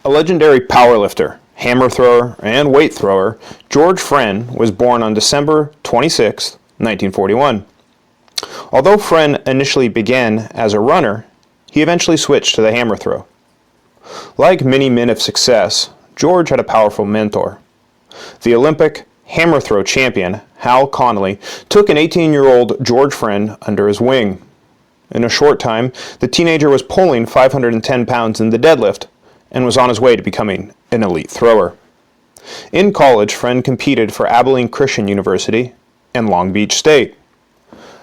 A legendary powerlifter, hammer thrower, and weight thrower, George Frenn was born on December 26, 1941. Although Frenn initially began as a runner, he eventually switched to the hammer throw. Like many men of success, George had a powerful mentor. The Olympic hammer throw champion, Hal Connolly, took an 18-year-old George Frenn under his wing. In a short time, the teenager was pulling 510 pounds in the deadlift and was on his way to becoming an elite thrower. In college, Frenn competed for Abilene Christian University and Long Beach State.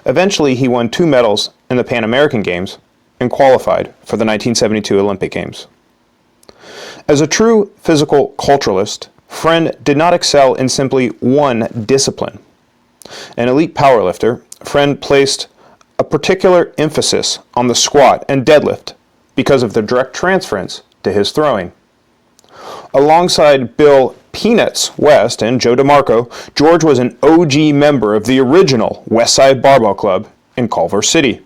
Eventually, he won 2 medals in the Pan American Games and qualified for the 1972 Olympic Games. As a true physical culturalist, Frenn did not excel in simply one discipline. An elite powerlifter, Frenn placed a particular emphasis on the squat and deadlift because of the direct transference to his throwing. Alongside Bill Peanuts West and Joe DeMarco, George was an OG member of the original Westside Barbell Club in Culver City.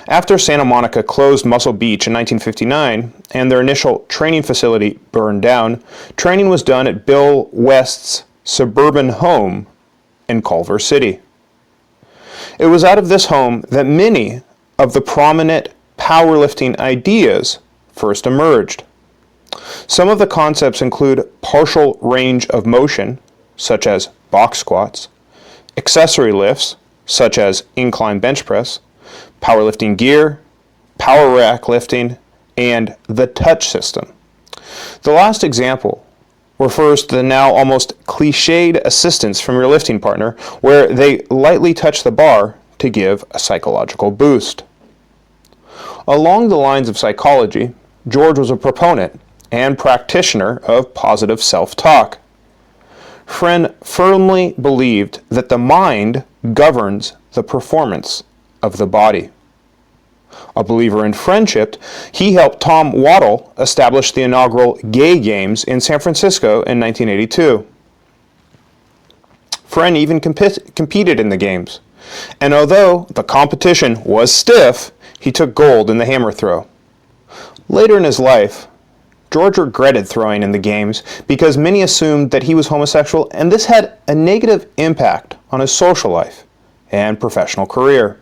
After Santa Monica closed Muscle Beach in 1959 and their initial training facility burned down, training was done at Bill West's suburban home in Culver City. It was out of this home that many of the prominent powerlifting ideas first emerged. Some of the concepts include partial range of motion, such as box squats, accessory lifts, such as incline bench press, powerlifting gear, power rack lifting, and the touch system. The last example refers to the now almost cliched assistance from your lifting partner, where they lightly touch the bar to give a psychological boost. Along the lines of psychology, George was a proponent and practitioner of positive self-talk. Frenn firmly believed that the mind governs the performance of the body. A believer in friendship, he helped Tom Waddle establish the inaugural Gay Games in San Francisco in 1982. Frenn even competed in the games, and although the competition was stiff, he took gold in the hammer throw. Later in his life, George regretted throwing in the games because many assumed that he was homosexual, and this had a negative impact on his social life and professional career.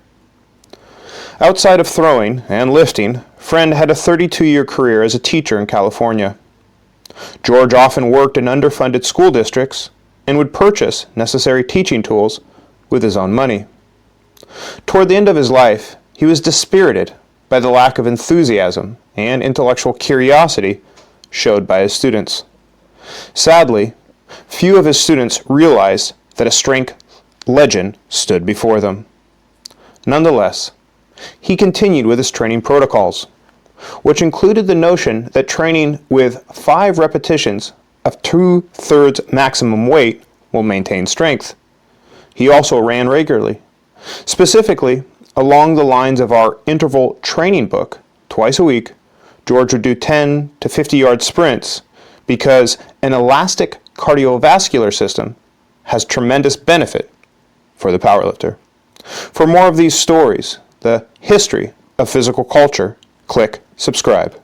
Outside of throwing and lifting, Frenn had a 32-year career as a teacher in California. George often worked in underfunded school districts and would purchase necessary teaching tools with his own money. Toward the end of his life, he was dispirited by the lack of enthusiasm and intellectual curiosity showed by his students. Sadly, few of his students realized that a strength legend stood before them. Nonetheless, he continued with his training protocols, which included the notion that training with 5 repetitions of 2/3 maximum weight will maintain strength. He also ran regularly. Specifically, along the lines of our interval training book, twice a week, George would do 10 to 50-yard sprints because an elastic cardiovascular system has tremendous benefit for the powerlifter. For more of these stories, the history of physical culture, click subscribe.